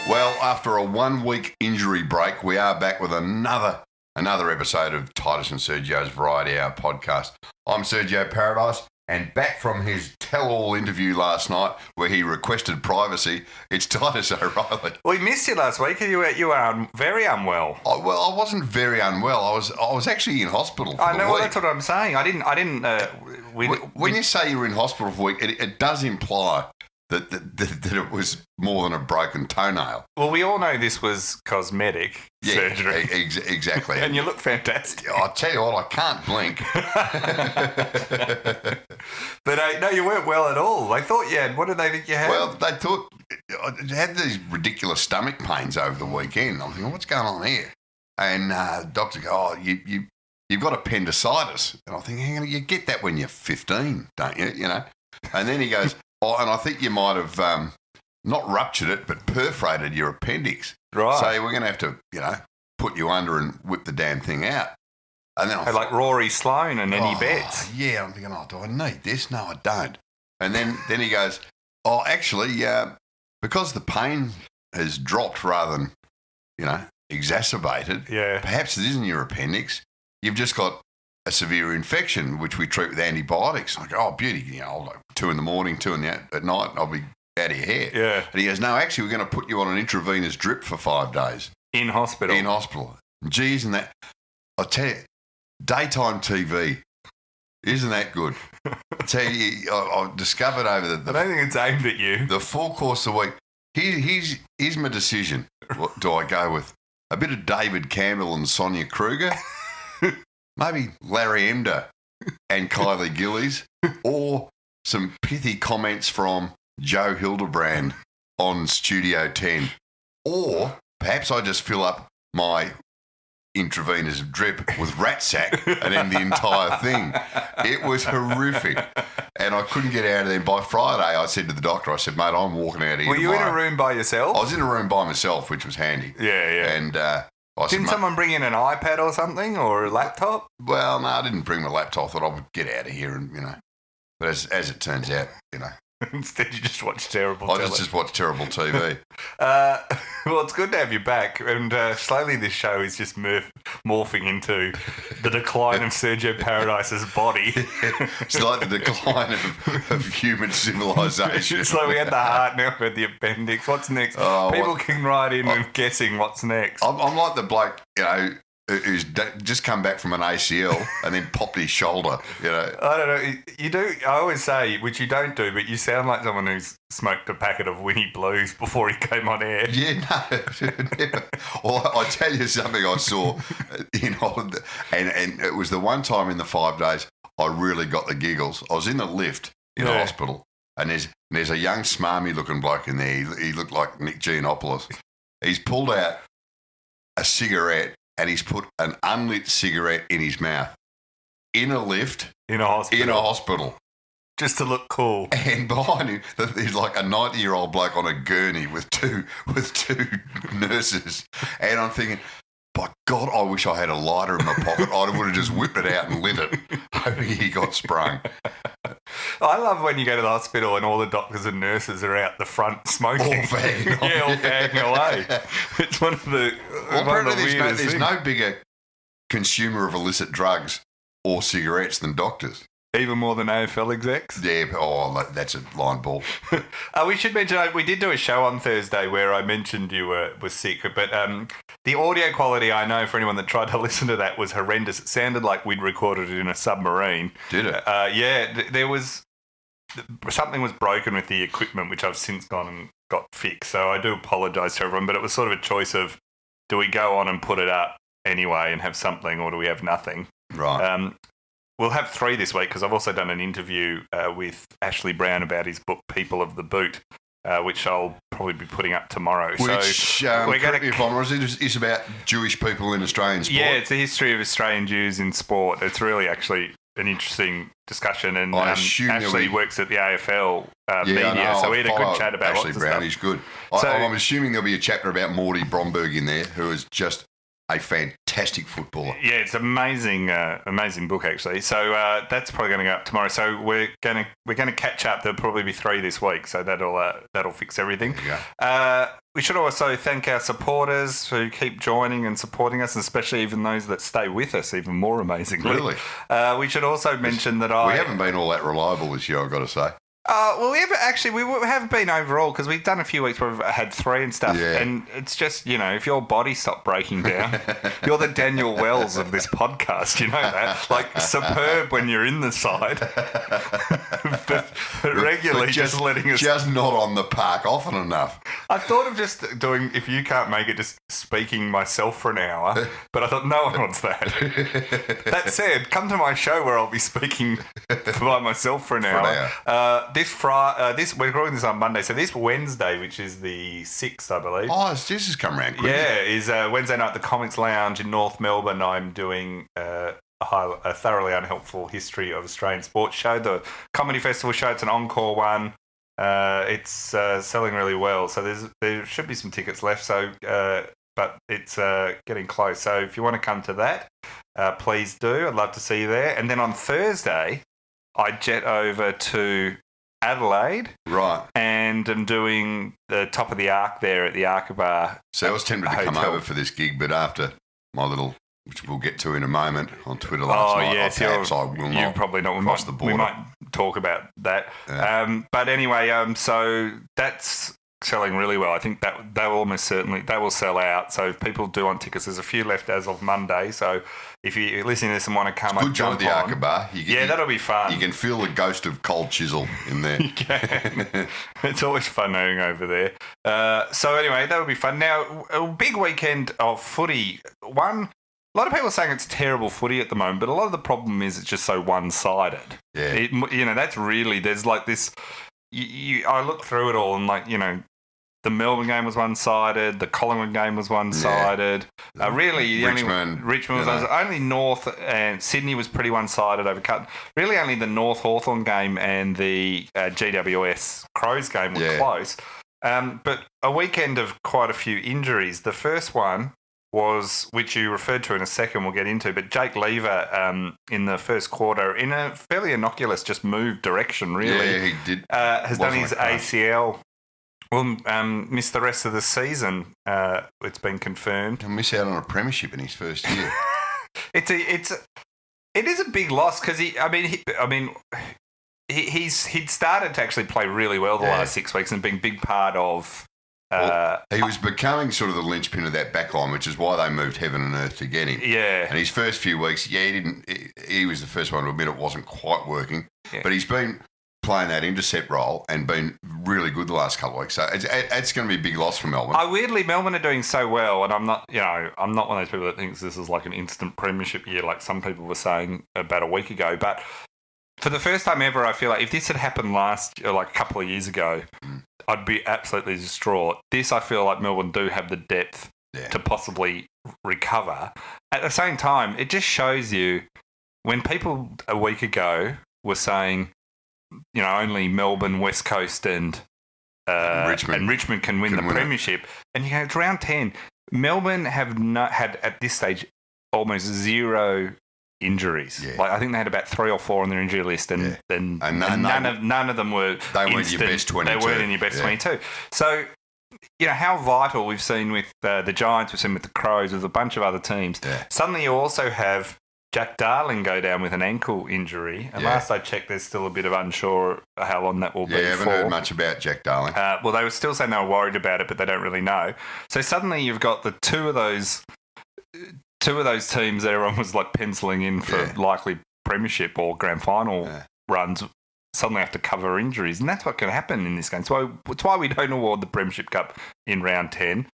Well, after a 1 week injury break, we are back with another episode of Titus and Sergio's Variety Hour podcast. I'm Sergio Paradise, and back from his tell-all interview last night where he requested privacy, it's Titus O'Reilly. We missed you last week. You were very unwell. I wasn't very unwell. I was actually in hospital for I the know. week. Well, that's what I'm saying. I didn't. When you say you're in hospital for a week, it does imply that it was more than a broken toenail. Well, we all know this was cosmetic surgery. Exactly. And you look fantastic. I tell you what, I can't blink. But no, you weren't well at all. They thought you had. What did they think you had? Well, they thought I had these ridiculous stomach pains over the weekend. I'm thinking, what's going on here? And doctor go, you've got appendicitis. And I think, hang on, you get that when you're 15, don't you? You know. And then he goes, and I think you might have not ruptured it, but perforated your appendix. Right. So we're going to have to, put you under and whip the damn thing out. And then I thought, like Rory Sloane and Eddie Betts. Yeah, I'm thinking, do I need this? No, I don't. And then he goes, actually, because the pain has dropped rather than, exacerbated, perhaps it isn't your appendix. You've just got a severe infection, which we treat with antibiotics. I go, beauty, like 2 in the morning, 2 at night, I'll be out of your hair. Yeah. And he goes, no, actually, we're going to put you on an intravenous drip for 5 days. In hospital. Geez, and that, I tell you, daytime TV, isn't that good? I tell you, I discovered over I don't think it's aimed at you. The full course of the week. Here's my decision. What do I go with? A bit of David Campbell and Sonia Kruger? Maybe Larry Emder and Kylie Gillies, or some pithy comments from Joe Hildebrand on Studio 10. Or perhaps I just fill up my intravenous drip with rat sack and end the entire thing. It was horrific. And I couldn't get out of there. By Friday, I said to the doctor, I said, mate, I'm walking out of here. Were you in a room by yourself? I was in a room by myself, which was handy. Yeah. And I didn't someone bring in an iPad or something, or a laptop? Well, no, I didn't bring my laptop. I thought I would get out of here and, But as it turns out, Instead, you just watch terrible TV. I just watch terrible TV. Well, it's good to have you back. And slowly this show is just morphing into the decline of Sergio Paradise's body. It's like the decline of human civilization. So we had the heart, now we had the appendix. What's next? People can write in and guessing what's next. I'm like the bloke, who's just come back from an ACL and then popped his shoulder, I don't know. You do. I always say, which you don't do, but you sound like someone who's smoked a packet of Winnie Blues before he came on air. Yeah, no. Well, I tell you something I saw in Holland, and it was the one time in the 5 days I really got the giggles. I was in the lift in a hospital, and there's a young smarmy looking bloke in there. He looked like Nick Giannopoulos. He's pulled out a cigarette, and he's put an unlit cigarette in his mouth in a lift. In a hospital. Just to look cool. And behind him, there's like a 90-year-old bloke on a gurney with two nurses. And I'm thinking, by God, I wish I had a lighter in my pocket. I would have just whipped it out and lit it, hoping he got sprung. I love when you go to the hospital and all the doctors and nurses are out the front smoking. All fagging on. All fagging away. It's one of the weirdest there's no bigger consumer of illicit drugs or cigarettes than doctors. Even more than AFL execs? Yeah, that's a line ball. We should mention, we did do a show on Thursday where I mentioned you were sick, but the audio quality, I know for anyone that tried to listen to that, was horrendous. It sounded like we'd recorded it in a submarine. Did it? There was... Something was broken with the equipment, which I've since gone and got fixed. So I do apologise to everyone, but it was sort of a choice of, do we go on and put it up anyway and have something, or do we have nothing? Right. We'll have 3 this week because I've also done an interview with Ashley Brown about his book, People of the Boot, which I'll probably be putting up tomorrow. Which, correct me if I'm wrong, is about Jewish people in Australian sport. Yeah, it's the history of Australian Jews in sport. It's really actually an interesting discussion, and Ashley works at the AFL media, so we had a good chat about Ashley Brown. He's good. I'm assuming there'll be a chapter about Morty Bromberg in there, who is just a fantastic footballer. Yeah, it's amazing book actually. So that's probably going to go up tomorrow. So we're going to catch up. There'll probably be 3 this week. So that'll fix everything. We should also thank our supporters who keep joining and supporting us, and especially even those that stay with us, even more amazingly. Really? We should also mention that we haven't been all that reliable this year, I've got to say. Well, we have been overall, because we've done a few weeks where we've had 3 and stuff, and it's just, if your body stopped breaking down, you're the Daniel Wells of this podcast, you know that? Like, superb when you're in the side, but regularly just letting us... Just not on the park often enough. I thought of just doing, if you can't make it, just speaking myself for an hour, but I thought no one wants that. That said, come to my show where I'll be speaking by myself for an hour. We're recording this on Monday, so this Wednesday, which is the 6th, I believe. Oh, this has come around quickly. Yeah, is Wednesday night at the Comics Lounge in North Melbourne. I'm doing a thoroughly unhelpful history of Australian sports show, the Comedy Festival show. It's an encore one. It's selling really well, so there should be some tickets left. So, but it's getting close. So if you want to come to that, please do. I'd love to see you there. And then on Thursday, I jet over to Adelaide. Right. And I'm doing the top of the arc there at the Arkaba. So I was tempted to come over for this gig, but after my little, which we'll get to in a moment, on Twitter last night, perhaps I will not probably not cross the border. We might talk about that. Yeah. But anyway, so that's selling really well. I think that will almost certainly sell out. So if people do want tickets, there's a few left as of Monday. So if you're listening to this and want to come up, good job at the Arkaba. That'll be fun. You can feel the ghost of Cold Chisel in there. You can. It's always fun knowing over there. So anyway, that'll be fun. Now, a big weekend of footy. A lot of people are saying it's terrible footy at the moment, but a lot of the problem is it's just so one-sided. Yeah. That's really, there's like this, I look through it all and the Melbourne game was one-sided, the Collingwood game was one-sided. Yeah. Richmond was only North, and Sydney was pretty one-sided over cut. Really only the North Hawthorn game and the GWS Crows game were close. But a weekend of quite a few injuries. The first one was, which you referred to in a second, we'll get into, but Jake Lever in the first quarter, in a fairly innocuous, just moved direction, really. Yeah, he did. Has done his ACL. Will miss the rest of the season. It's been confirmed. He'll miss out on a premiership in his first year. It is a big loss because he'd started to actually play really well the last 6 weeks and been a big part of. He was becoming sort of the linchpin of that backline, which is why they moved heaven and earth to get him. Yeah. And his first few weeks, he was the first one to admit it wasn't quite working. Yeah. But he's been playing that intercept role and been really good the last couple of weeks. So it's going to be a big loss for Melbourne. Weirdly, Melbourne are doing so well, and I'm not one of those people that thinks this is like an instant premiership year, like some people were saying about a week ago. But for the first time ever, I feel like if this had happened a couple of years ago, I'd be absolutely distraught. This, I feel like Melbourne do have the depth to possibly recover. At the same time, it just shows you when people a week ago were saying, only Melbourne, West Coast and Richmond can win the premiership. And it's round 10. Melbourne have not had, at this stage, almost zero injuries. Yeah. Like I think they had about 3 or 4 on their injury list, and none of them were. They weren't your best 22. They weren't in your best 22. So, how vital we've seen with the Giants, we've seen with the Crows, with a bunch of other teams. Yeah. Suddenly, you also have Jack Darling go down with an ankle injury. And last I checked, there's still a bit of unsure how long that will be for. Yeah, I haven't heard much about Jack Darling. Well, they were still saying they were worried about it, but they don't really know. So suddenly you've got the two of those teams that everyone was like penciling in for likely premiership or grand final runs suddenly have to cover injuries. And that's what can happen in this game. So it's why we don't award the Premiership Cup in round 10.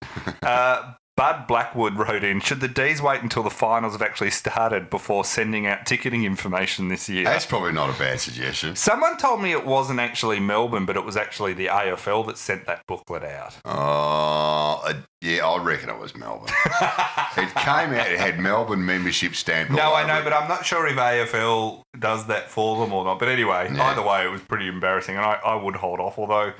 Bud Blackwood wrote in, should the D's wait until the finals have actually started before sending out ticketing information this year? That's probably not a bad suggestion. Someone told me it wasn't actually Melbourne, but it was actually the AFL that sent that booklet out. Yeah, I reckon it was Melbourne. It came out, it had Melbourne membership stamped all No, over I know, it. but I'm not sure if AFL does that for them or not. But anyway, either way, it was pretty embarrassing, and I would hold off, although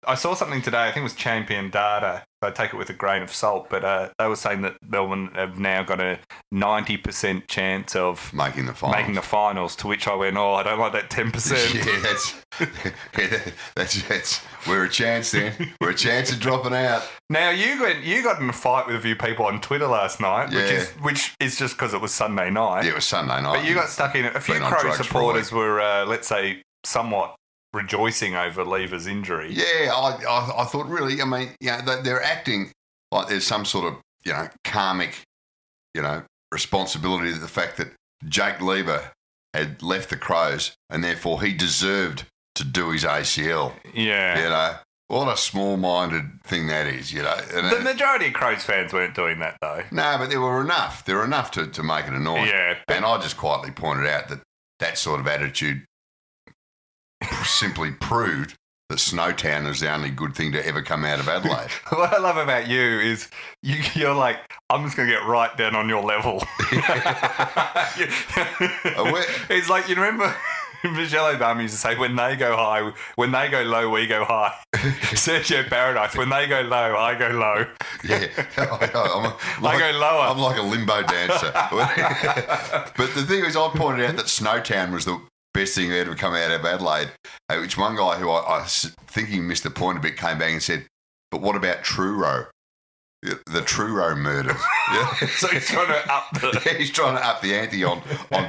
I saw something today, I think it was Champion Data, so I take it with a grain of salt, but they were saying that Melbourne have now got a 90% chance of making the finals, to which I went, I don't like that 10%. Yeah, that's we're a chance then. We're a chance of dropping out. Now, you got in a fight with a few people on Twitter last night, which is just because it was Sunday night. Yeah, it was Sunday night. But you got stuck in it. A few Crow supporters were, let's say, somewhat rejoicing over Lever's injury. Yeah, I thought really, I mean, they're acting like there's some sort of, karmic, responsibility to the fact that Jake Lever had left the Crows and therefore he deserved to do his ACL. Yeah. What a small-minded thing that is, And the majority of Crows fans weren't doing that, though. No, but there were enough. There were enough to make it annoying. Yeah. And I just quietly pointed out that sort of attitude simply proved that Snowtown is the only good thing to ever come out of Adelaide. What I love about you is you're like, I'm just going to get right down on your level. It's like, you remember Michelle Obama used to say, when they go high, when they go low, we go high. Sergio Paradise, when they go low, I go low. Yeah. I go lower. I'm like a limbo dancer. But the thing is, I pointed out that Snowtown was the best thing that ever come out of Adelaide, which one guy who I think he missed the point a bit came back and said, but what about Truro? The Truro murders. Yeah. So he's trying to up he's trying to up the ante on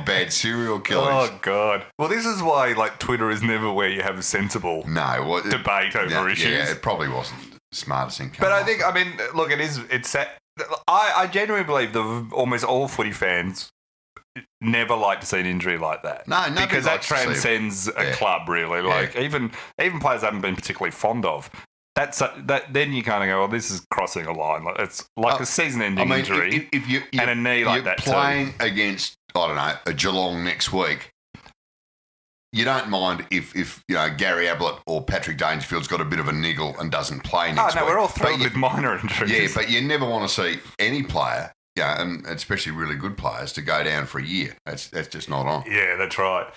bad serial killers. Oh, God. Well, this is why, Twitter is never where you have a sensible debate over issues. Yeah, it probably wasn't the smartest thing. But I think, look, it's sad. I genuinely believe that almost all footy fans never like to see an injury like that. No, because that transcends a club, really. Even players I haven't been particularly fond of. Then you kind of go, well, this is crossing a line. It's like a season-ending injury if you and a knee like that. You're playing against, I don't know, a Geelong next week. You don't mind if Gary Ablett or Patrick Dangerfield's got a bit of a niggle and doesn't play next week. We're all thrilled with minor injuries. Yeah, but you never want to see any player, and especially really good players, to go down for a year. That's just not on. Yeah, that's right.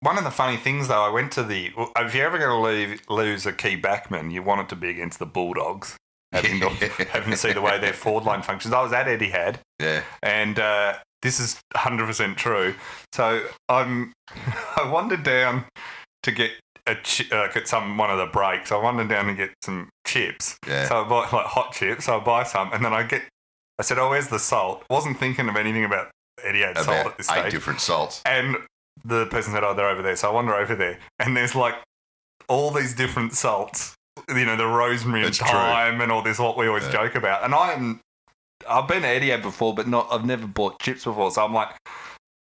One of the funny things, though, I went to if you're ever going to lose a key backman, you want it to be against the Bulldogs, having to see the way their forward line functions. I was at Etihad, and this is 100% true. So I wandered down to get one of the breaks. I wandered down to get some chips. Yeah. So I bought hot chips. So I buy some, and then I said, "Oh, where's the salt?" Wasn't thinking of anything about Etihad salt at this stage. 8 different salts. And the person said, "Oh, they're over there." So I wander over there, and there's all these different salts. The rosemary and thyme and all this, what we always joke about. And I've been to Etihad before, but I've never bought chips before. So I'm like,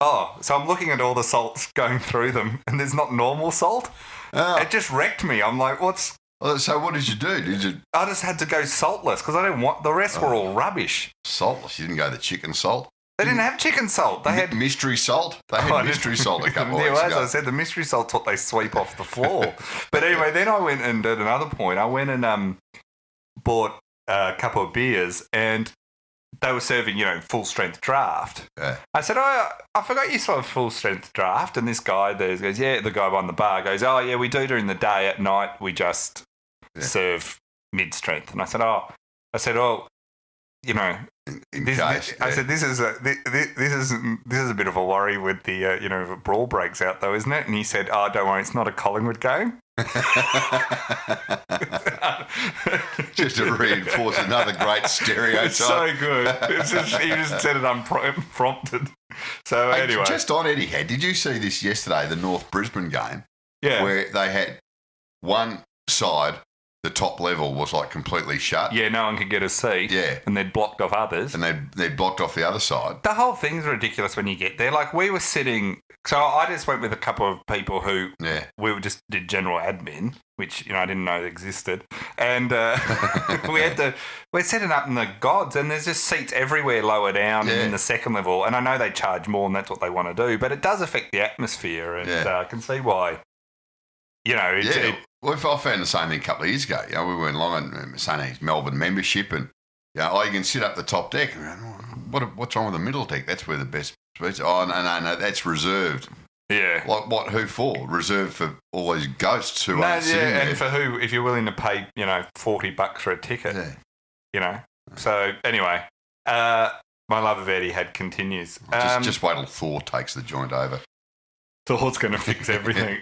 so I'm looking at all the salts going through them, and there's not normal salt. It just wrecked me. I'm like, what's... So what did you do? I just had to go saltless because I didn't want... The rest were all rubbish. Saltless? You didn't go the chicken salt? They didn't have chicken salt. They had mystery salt. They had mystery salt a couple of weeks ago. As I said, the mystery salt's what they sweep off the floor. But anyway, then I went and did another point. I went and bought a couple of beers, and they were serving, full strength draft. Yeah. I said, I forgot you saw a full strength draft. And this guy there goes, the guy behind the bar goes, oh yeah, we do during the day. At night we just serve mid strength. And I said, I said, this is a bit of a worry with the if a brawl breaks out though, isn't it? And he said, oh, don't worry, it's not a Collingwood game. Just to reinforce another great stereotype. It's so good. He just said it unprompted. So anyway, just on Etihad, did you see this yesterday? The North Brisbane game, where they had one side. The top level was completely shut. Yeah, no one could get a seat. Yeah. And they'd blocked off others. And they'd blocked off the other side. The whole thing's ridiculous when you get there. We were sitting... So I just went with a couple of people who... Yeah. We just did general admin, which, I didn't know existed. And we're setting up in the gods, and there's just seats everywhere lower down in the second level. And I know they charge more, and that's what they want to do. But it does affect the atmosphere, and I can see why... Well, I found the same thing a couple of years ago. We went along on Sunny's Melbourne membership, and you can sit up the top deck. What's wrong with the middle deck? That's where the best seats. Oh, no, that's reserved. Yeah. Like what? Who for? Reserved for all these ghosts who aren't sitting there. And for who? If you're willing to pay, $40 for a ticket, So anyway, my love of Etihad continues. Just wait till Thor takes the joint over. Thor's going to fix everything.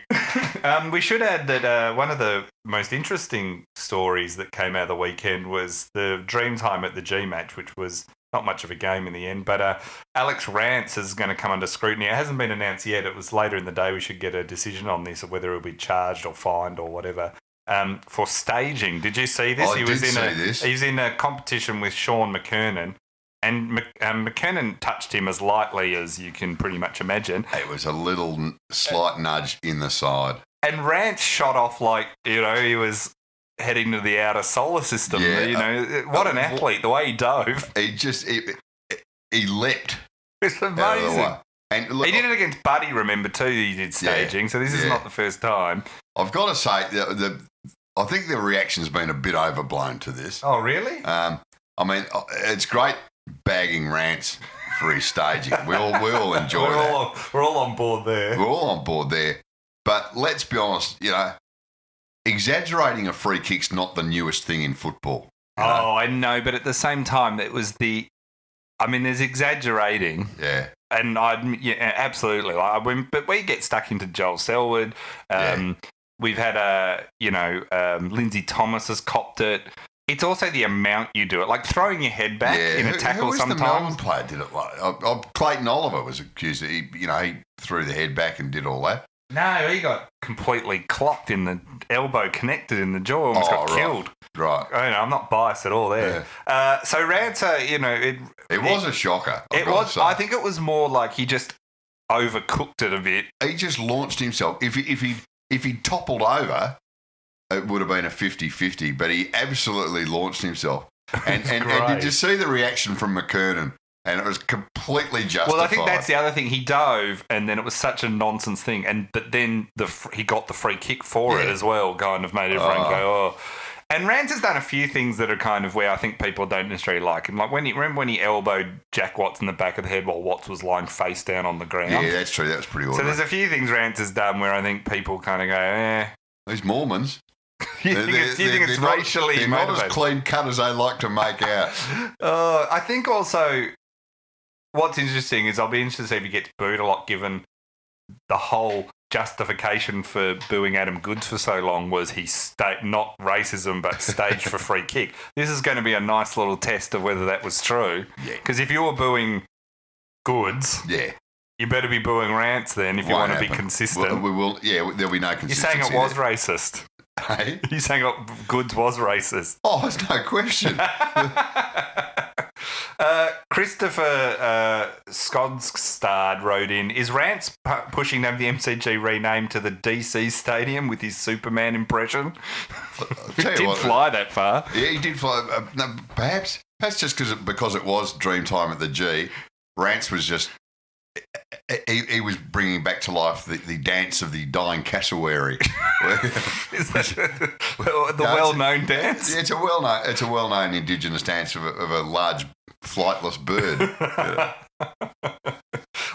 We should add that one of the most interesting stories that came out of the weekend was the Dreamtime at the G match, which was not much of a game in the end. But Alex Rance is going to come under scrutiny. It hasn't been announced yet. It was later in the day. We should get a decision on this, of whether he'll be charged or fined or whatever. For staging. Did you see this? I did see this. He was in a competition with Sean McKernan. And McKernan touched him as lightly as you can pretty much imagine. It was a little slight nudge in the side. And Rance shot off like, he was heading to the outer solar system. Yeah, what an athlete, the way he dove. He leapt. It's amazing. And look, he did it against Buddy, remember, too, he did staging. So this is not the first time. I've got to say, I think the reaction's been a bit overblown to this. Oh, really? It's great bagging Rance for his staging. We all enjoy that. We're all on board there. We're all on board there. But let's be honest, exaggerating a free kick's not the newest thing in football. I know, but at the same time, it was there's exaggerating. Yeah. And absolutely. But we get stuck into Joel Selwood. We've had Lindsay Thomas has copped it. It's also the amount you do it, like throwing your head back in a tackle. Who was sometimes. The Melbourne player did it like? Clayton Oliver was accused. He threw the head back and did all that. No, he got completely clocked in the elbow, connected in the jaw, almost got killed. Right. I'm not biased at all there. Yeah. So Rance, it was a shocker. I think it was more like he just overcooked it a bit. He just launched himself. If he toppled over, it would have been a 50-50, but he absolutely launched himself. And did you see the reaction from McKernan? And it was completely justified. Well, I think that's the other thing. He dove, and then it was such a nonsense thing. But then he got the free kick for it as well, kind of made everyone go, oh. And Rance has done a few things that are kind of where I think people don't necessarily like him. Like remember when he elbowed Jack Watts in the back of the head while Watts was lying face down on the ground? Yeah, that's true. That was pretty ordinary. So there's a few things Rance has done where I think people kind of go, eh. These Mormons. Do you think it's racially motivated? They're not as clean cut as they like to make out. I think also what's interesting is I'll be interested to see if he gets booed a lot, given the whole justification for booing Adam Goods for so long was not racism but staged for free kick. This is going to be a nice little test of whether that was true. Yeah. Because if you're booing Goods, you better be booing Rance then if you want to be consistent. We will. Yeah, there'll be no consistency. You're saying it was racist. Hey? You're saying Goods was racist. Oh, there's no question. Christopher Skodstad wrote in, is Rance pushing to have the MCG renamed to the DC Stadium with his Superman impression? He did fly that far. Yeah, he did fly. Perhaps just because it was Dreamtime at the G, Rance was just... He was bringing back to life the dance of the dying cassowary. Is that well-known dance? It's a well-known Indigenous dance of a large flightless bird.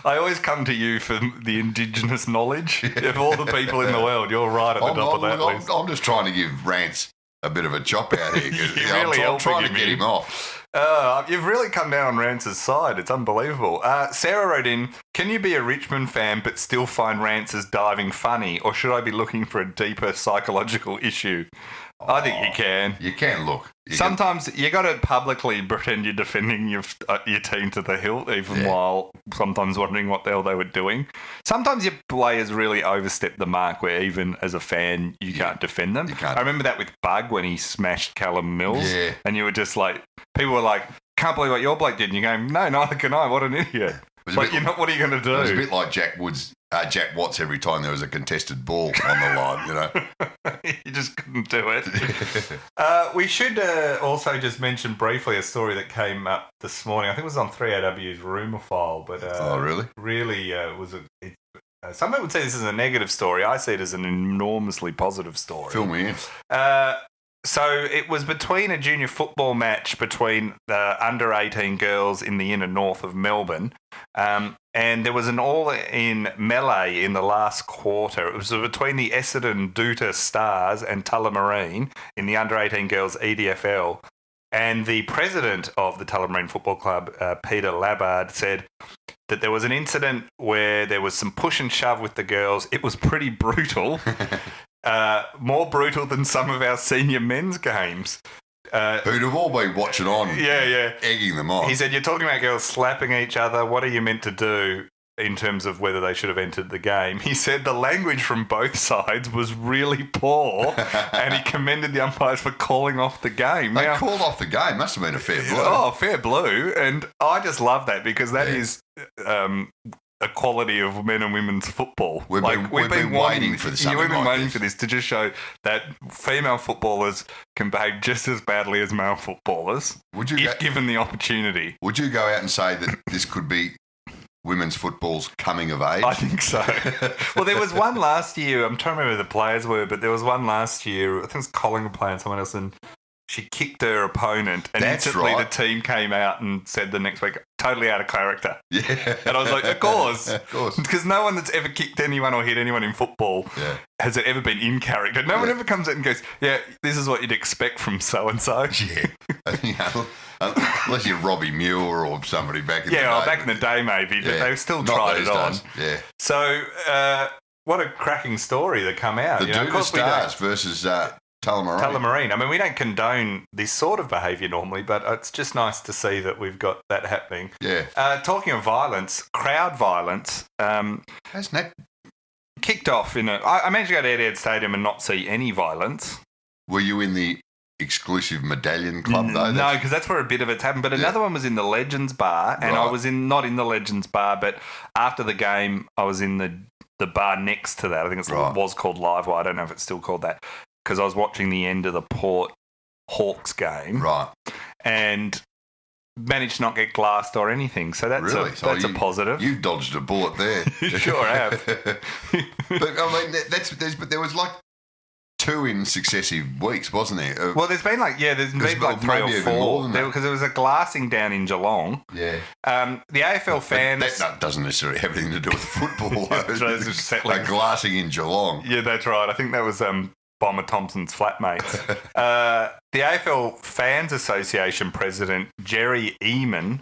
I always come to you for the Indigenous knowledge of all the people in the world. You're right at the top of that list. I'm just trying to give Rance a bit of a chop out here. I'm trying to get him off. You've really come down on Rance's side. It's unbelievable. Sarah wrote in, can you be a Richmond fan but still find Rance's diving funny, or should I be looking for a deeper psychological issue? I think you can. You can look. Sometimes you got to publicly pretend you're defending your team to the hilt, even while sometimes wondering what the hell they were doing. Sometimes your players really overstep the mark where even as a fan you can't defend them. I remember that with Bug when he smashed Callum Mills. Yeah. And you were just like, people were like, can't believe what your bloke did. And you're going, no, neither can I. What an idiot. But what are you going to do? It was a bit like Jack Watts every time there was a contested ball on the line, You just couldn't do it. We should also just mention briefly a story that came up this morning. I think it was on 3AW's rumour file. But, oh, really? Really was some people would say this is a negative story. I see it as an enormously positive story. Fill me in. So it was between a junior football match between the under-18 girls in the inner north of Melbourne, and there was an all-in melee in the last quarter. It was between the Essendon Douta Stars and Tullamarine in the under-18 girls EDFL. And the president of the Tullamarine Football Club, Peter Labbard, said that there was an incident where there was some push and shove with the girls. It was pretty brutal. More brutal than some of our senior men's games. Who'd have all been watching on, egging them on. He said, you're talking about girls slapping each other. What are you meant to do in terms of whether they should have entered the game? He said the language from both sides was really poor, and he commended the umpires for calling off the game. They called off the game. Must have been a fair blue. Oh, fair blue. And I just love that because that is... equality of men and women's football. We've been waiting for something We've been like waiting this. for this to just show that female footballers can behave just as badly as male footballers if given the opportunity. Would you go out and say that this could be women's football's coming of age? I think so. Well, there was one last year. I'm trying to remember who the players were, but there was one last year. I think it was Collingwood playing someone else, and she kicked her opponent, and instantly the team came out and said the next week, totally out of character. Yeah. And I was like, of course. Of course. Because no one that's ever kicked anyone or hit anyone in football has it ever been in character. No one ever comes out and goes, yeah, this is what you'd expect from so-and-so. Yeah. Unless you're Robbie Muir or somebody back in the day. Yeah, back in the day maybe, but they've still tried it on. Yeah. So what a cracking story that come out. The Douta Stars versus... Tullamarine. I mean, we don't condone this sort of behaviour normally, but it's just nice to see that we've got that happening. Yeah. Talking of violence, crowd violence. Hasn't that kicked off in I managed to go to Adelaide Stadium and not see any violence. Were you in the exclusive medallion club though? No, because that's where a bit of it's happened. But another one was in the Legends Bar, and I was not in the Legends Bar, but after the game, I was in the bar next to that. I think it was called Live Wire. I don't know if it's still called that. Because I was watching the end of the Port Hawks game. Right. And managed to not get glassed or anything. So that's, a positive. You've dodged a bullet there. You sure have. But, I mean, there was like 2 in successive weeks, wasn't there? Well, there's been like 3 or 4. Because there was a glassing down in Geelong. Yeah. The AFL fans... That doesn't necessarily have anything to do with football, though. A glassing in Geelong. Yeah, that's right. I think that was... Bomber Thompson's flatmates. The AFL Fans Association president, Jerry Eamon,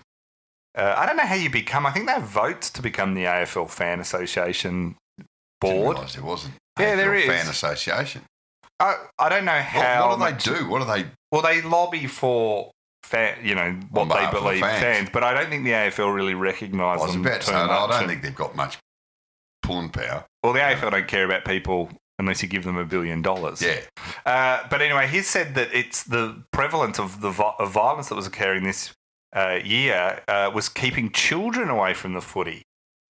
I don't know how you become, I think they have votes to become the AFL Fan Association board. Didn't realise there wasn't. Yeah, there is. Fan Association. I don't know how. What do they do? What do they... Well, they lobby for... what they believe fans, but I don't think the AFL really recognise them. I was about to say, I don't think they've got much pulling power. Well, the AFL don't care about people unless you give them $1 billion. Yeah. But anyway, he said that it's the prevalence of of violence that was occurring this year was keeping children away from the footy.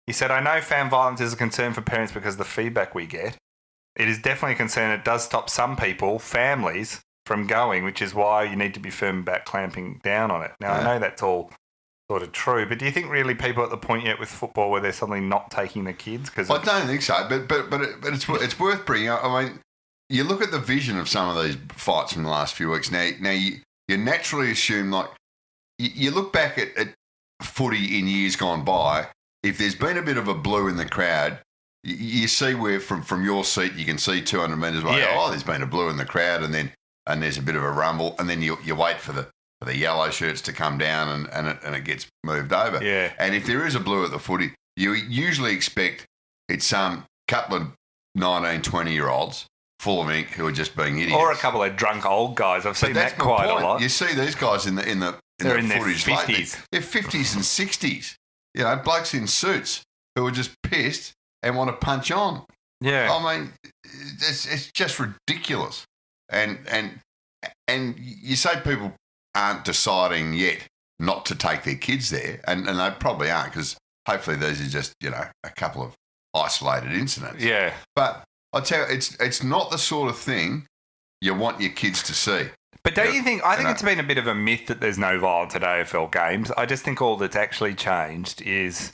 He said, I know fan violence is a concern for parents because of the feedback we get. It is definitely a concern. It does stop some people, families, from going, which is why you need to be firm about clamping down on it. Now, I know that's all sort of true, but do you think really people are at the point yet with football where they're suddenly not taking the kids? I don't think so, but it's worth bringing up. I mean, you look at the vision of some of these fights from the last few weeks. Now you naturally assume, like, you look back at footy in years gone by, if there's been a bit of a blue in the crowd, you see where from your seat you can see 200 metres away, there's been a blue in the crowd, and there's a bit of a rumble, and then you wait for the yellow shirts to come down and it gets moved over. Yeah. And if there is a blue at the footy, you usually expect it's some couple of 19, 20-year-olds full of ink who are just being idiots. Or a couple of drunk old guys. I've seen that quite a lot. You see these guys in the They're in their footage 50s. lately. They're 50s and 60s. You know, blokes in suits who are just pissed and want to punch on. Yeah. I mean, it's just ridiculous. And you say people aren't deciding yet not to take their kids there, and they probably aren't, because hopefully these are just, a couple of isolated incidents. Yeah. But I tell you, it's not the sort of thing you want your kids to see. But don't you think, I think it's been a bit of a myth that there's no violence at AFL games. I just think all that's actually changed is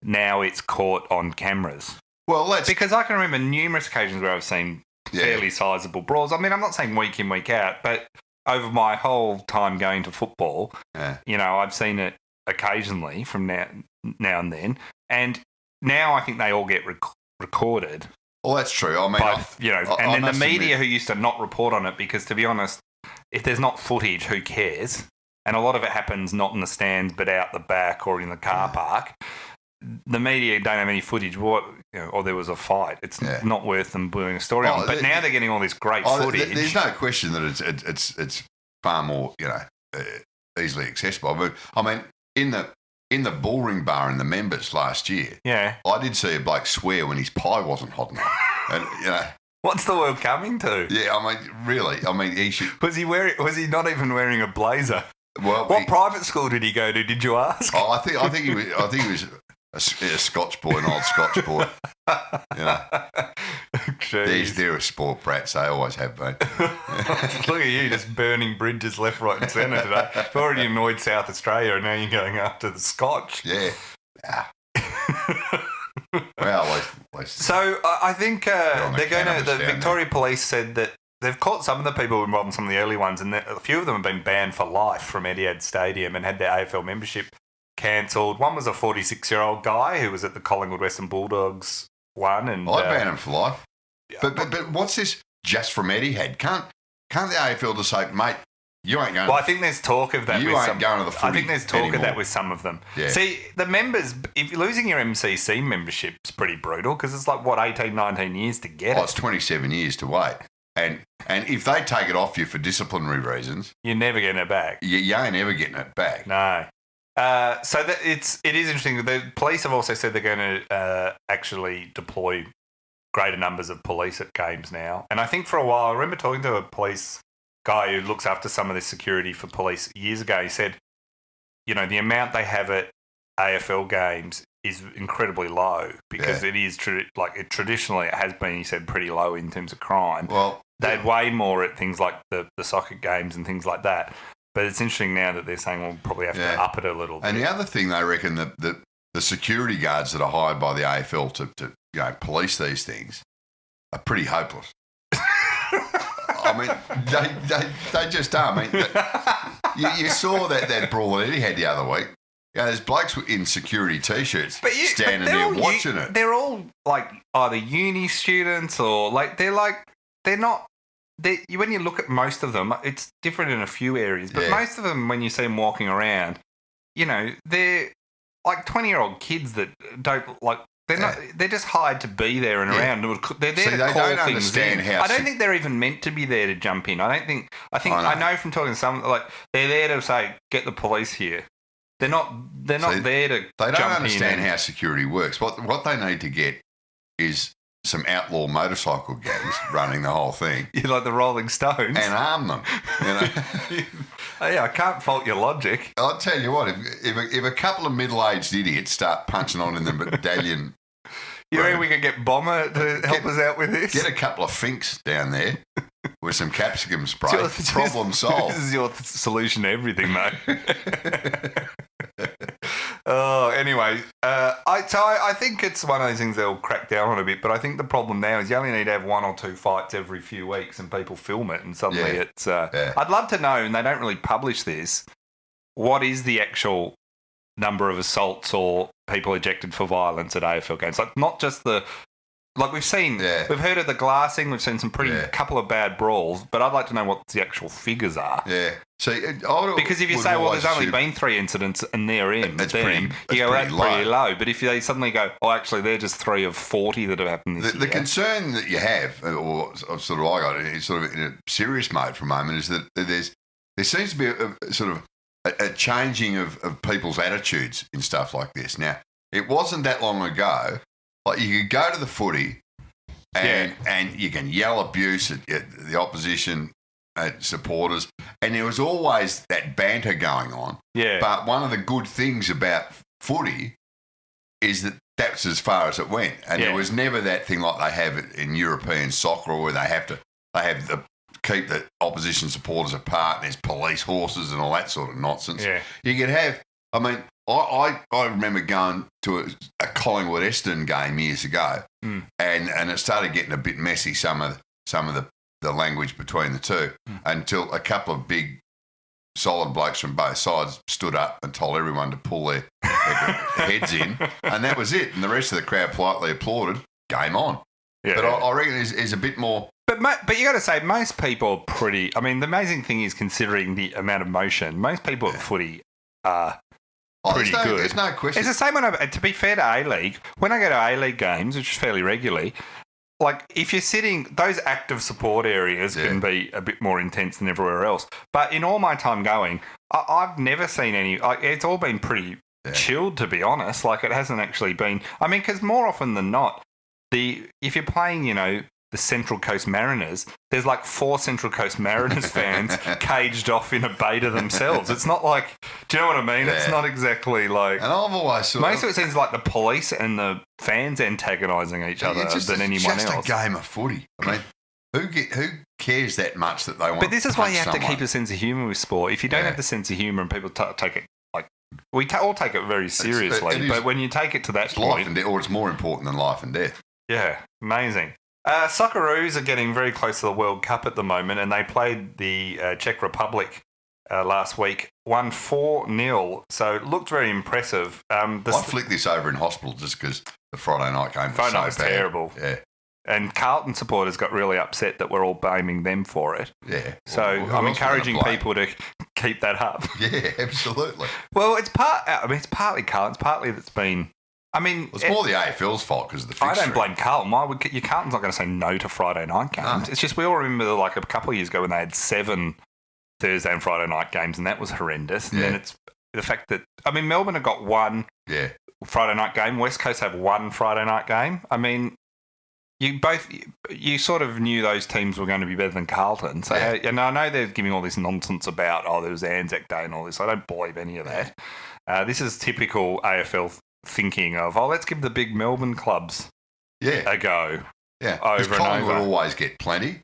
now it's caught on cameras. Well, because I can remember numerous occasions where I've seen fairly sizable brawls. I mean, I'm not saying week in, week out, but over my whole time going to football, I've seen it occasionally from now and then. And now I think they all get recorded. Well, that's true. I mean, and then the media who used to not report on it because, to be honest, if there's not footage, who cares? And a lot of it happens not in the stands but out the back or in the car park. The media don't have any footage, or there was a fight. It's not worth them doing a story on. But now they're getting all this great footage. There's no question that it's far more easily accessible. But I mean, in the bullring bar in the members last year, I did see a bloke swear when his pie wasn't hot enough, and what's the world coming to? Yeah, I mean, really, he should. Was he not even wearing a blazer? Well, what private school did he go to? Did you ask? Oh, I think he was a Scotch boy, an old Scotch boy. They're a sport brats. They always have been. Look at you, just burning bridges left, right, and centre today. You've already annoyed South Australia, and now you're going after the Scotch. Yeah. Well, so I think they're going to. The Victoria Police said that they've caught some of the people involved in some of the early ones, and a few of them have been banned for life from Etihad Stadium and had their AFL membership cancelled. One was a 46-year-old guy who was at the Collingwood Western Bulldogs one, and I banned him for life. But what's this? Just from Etihad? Can't the AFL just say, mate, you ain't going? Well, I think there's talk of that. You ain't going to the footy. I think there's talk anymore. of that with some of them. Yeah. See, the members, if you're losing your MCC membership, is pretty brutal because it's like 18, 19 years to get it. It's 27 years to wait. And if they take it off you for disciplinary reasons, you're never getting it back. You ain't ever getting it back. No. So it is interesting. The police have also said they're going to actually deploy greater numbers of police at games now. And I think for a while, I remember talking to a police guy who looks after some of this security for police years ago. He said, the amount they have at AFL games is incredibly low because it is traditionally it has been, he said, pretty low in terms of crime. Well, they'd way more at things like the soccer games and things like that. But it's interesting now that they're saying we'll probably have to up it a little bit. And the other thing, they reckon that the security guards that are hired by the AFL to police these things are pretty hopeless. I mean, they just are. I mean, you saw that brawl that Eddie had the other week. There's blokes in security T-shirts standing there watching it. They're all like either uni students or they're not. When you look at most of them, it's different in a few areas, but most of them, when you see them walking around, they're like 20-year-old kids that don't like. They're just hired to be there and around. They're there to call things in. I don't think they're even meant to be there to jump in. I know from talking to some, they're there to say, get the police here. They're not there to They don't jump understand in how security works. What they need to get is some outlaw motorcycle gangs running the whole thing. You're like the Rolling Stones. And arm them. I can't fault your logic. I'll tell you what, if a couple of middle-aged idiots start punching on in the medallion... You reckon we can get Bomber to help us out with this? Get a couple of finks down there with some capsicum spray. Problem solved. This is your solution to everything, mate. Anyway, I think it's one of those things they'll crack down on a bit, but I think the problem now is you only need to have one or two fights every few weeks and people film it and suddenly it's... I'd love to know, and they don't really publish this, what is the actual number of assaults or people ejected for violence at AFL games? Like, not just the... Like, we've seen... We've heard of the glassing, we've seen some couple of bad brawls, but I'd like to know what the actual figures are. Yeah. See, because if you say, well, there's only been 3 incidents and they're in, that's pretty low. But if they suddenly go, actually, they're just 3 of 40 that have happened this year. The concern that you have, or sort of I got it, sort of in a serious mode for a moment, is that there seems to be a changing of people's attitudes in stuff like this. Now, it wasn't that long ago. Like, you could go to the footy and you can yell abuse at the opposition supporters, and there was always that banter going on. Yeah. But one of the good things about footy is that that's as far as it went, and there was never that thing like they have in European soccer where they have to keep the opposition supporters apart, and there's police horses and all that sort of nonsense. Yeah. You could have. I mean, I remember going to a Collingwood Essendon game years ago, and it started getting a bit messy. Some of some of the language between the two until a couple of big, solid blokes from both sides stood up and told everyone to pull their heads in, and that was it. And the rest of the crowd politely applauded. Game on. Yeah. But I reckon there's a bit more. But you got to say, most people are pretty. I mean, the amazing thing is, considering the amount of motion, most people at footy are pretty good. There's no question. It's the same to be fair to A-League, when I go to A-League games, which is fairly regularly, like if you're sitting, those active support areas can be a bit more intense than everywhere else. But in all my time going, I've never seen any. It's all been pretty chilled, to be honest. Like it hasn't actually been. I mean, because more often than not, if you're playing, the Central Coast Mariners, there's like 4 Central Coast Mariners fans caged off in a beta themselves. It's not like, do you know what I mean? Yeah. It's not exactly like. And I've always most of it seems like the police and the fans antagonising each other than anyone else. It's just a game of footy. I mean, who cares that much that they want? But this is why you have to keep a sense of humour with sport. If you don't have the sense of humour and people take it like we all take it very seriously, but when you take it to that point, life and death, or it's more important than life and death. Yeah, amazing. Socceroos are getting very close to the World Cup at the moment, and they played the Czech Republic last week, won 4-0, so it looked very impressive. I flicked this over in hospital just because the Friday night game was terrible. Yeah. And Carlton supporters got really upset that we're all blaming them for it. Yeah. So I'm encouraging people to keep that up. Yeah, absolutely. Well, it's partly Carlton, it's partly that's been... it's more the AFL's fault because of the fixture. I don't blame Carlton. Your Carlton's not going to say no to Friday night games. No. It's just we all remember like a couple of years ago when they had 7 Thursday and Friday night games, and that was horrendous. And then it's the fact that Melbourne have got 1 Friday night game. West Coast have 1 Friday night game. I mean, you sort of knew those teams were going to be better than Carlton. So, and I know they're giving all this nonsense about there was Anzac Day and all this. I don't believe any of that. This is typical AFL thinking of, let's give the big Melbourne clubs a go. Yeah, over and Collingwood over. always get plenty.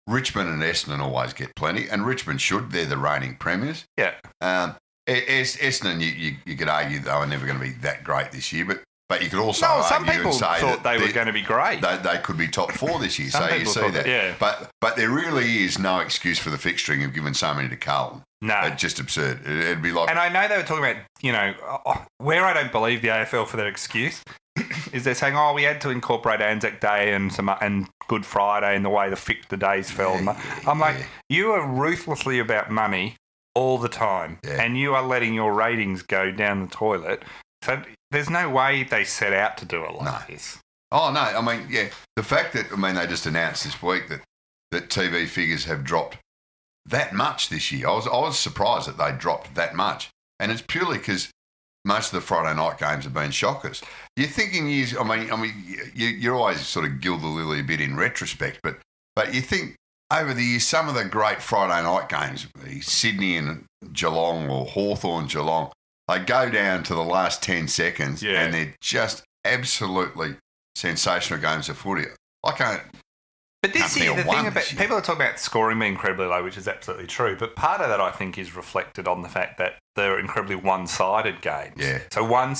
Richmond and Essendon always get plenty, and Richmond should. They're the reigning premiers. Yeah. Essendon, you could argue they were never going to be that great this year, but you could also argue some people and say thought they were going to be great. They could be top 4 this year. Some so you people see thought that. Yeah. But there really is no excuse for the fixturing of giving so many to Carlton. No. It's just absurd. It'd be like... And I know they were talking about, where I don't believe the AFL for that excuse is they're saying, we had to incorporate Anzac Day and Good Friday and the way the days fell. I'm like, you are ruthlessly about money all the time, and you are letting your ratings go down the toilet. So there's no way they set out to do it like this. Oh, no. The fact that, they just announced this week that TV figures have dropped that much this year. I was surprised that they dropped that much. And it's purely because most of the Friday night games have been shockers. You're thinking years, you always sort of gild the lily a bit in retrospect, but you think over the years, some of the great Friday night games, Sydney and Geelong or Hawthorn Geelong, they go down to the last 10 seconds and they're just absolutely sensational games of footy. But this year, the thing about people are talking about scoring being incredibly low, which is absolutely true. But part of that, I think, is reflected on the fact that they're incredibly one-sided games. Yeah. So one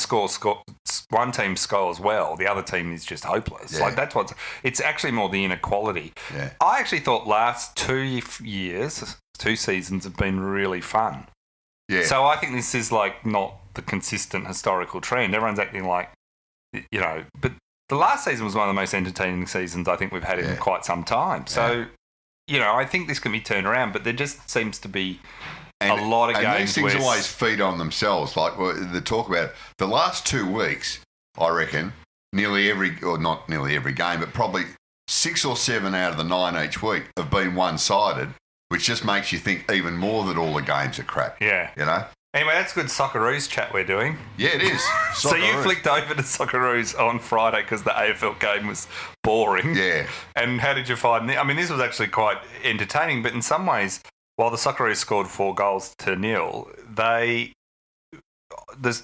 team scores well, the other team is just hopeless. Yeah. Like it's actually more the inequality. Yeah. I actually thought last 2 seasons have been really fun. Yeah. So I think this is like not the consistent historical trend. Everyone's acting like, but the last season was one of the most entertaining seasons I think we've had in quite some time. So, I think this can be turned around, but there just seems to be a lot of games. And these things always feed on themselves. Like the talk about the last 2 weeks, I reckon, not nearly every game, but probably 6 or 7 out of the 9 each week have been one-sided, which just makes you think even more that all the games are crap. Yeah. Anyway, that's good Socceroos chat we're doing. Yeah, it is. So you flicked over to Socceroos on Friday because the AFL game was boring. Yeah. And how did you find it? This was actually quite entertaining, but in some ways, while the Socceroos scored 4 goals to 0,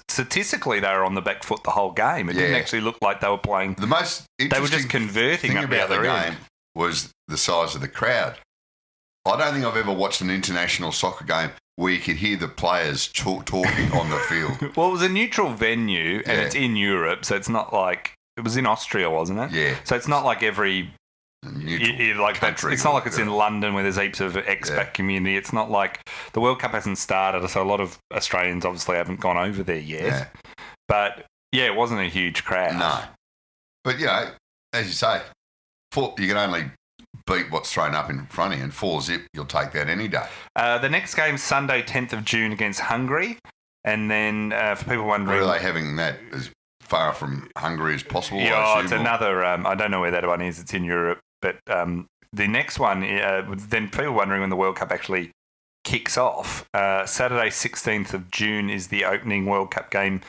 statistically they were on the back foot the whole game. It didn't actually look like they were playing. The most interesting they were just converting thing up the about other the end. game was the size of the crowd. I don't think I've ever watched an international soccer game where you could hear the players talking on the field. Well, it was a neutral venue, and it's in Europe, so it's not like... It was in Austria, wasn't it? Yeah. So it's not like every neutral country. It's not like it's in London where there's heaps of expat community. It's not like the World Cup hasn't started, so a lot of Australians obviously haven't gone over there yet. Yeah. But, it wasn't a huge crowd. No. But, as you say, you can only beat what's thrown up in front of you, and 4-0, you'll take that any day. The next game's Sunday, 10th of June against Hungary. And then for people wondering... Were they having that as far from Hungary as possible? Yeah, it's another... I don't know where that one is. It's in Europe. But the next one, then people wondering when the World Cup actually kicks off. Saturday, 16th of June is the opening World Cup game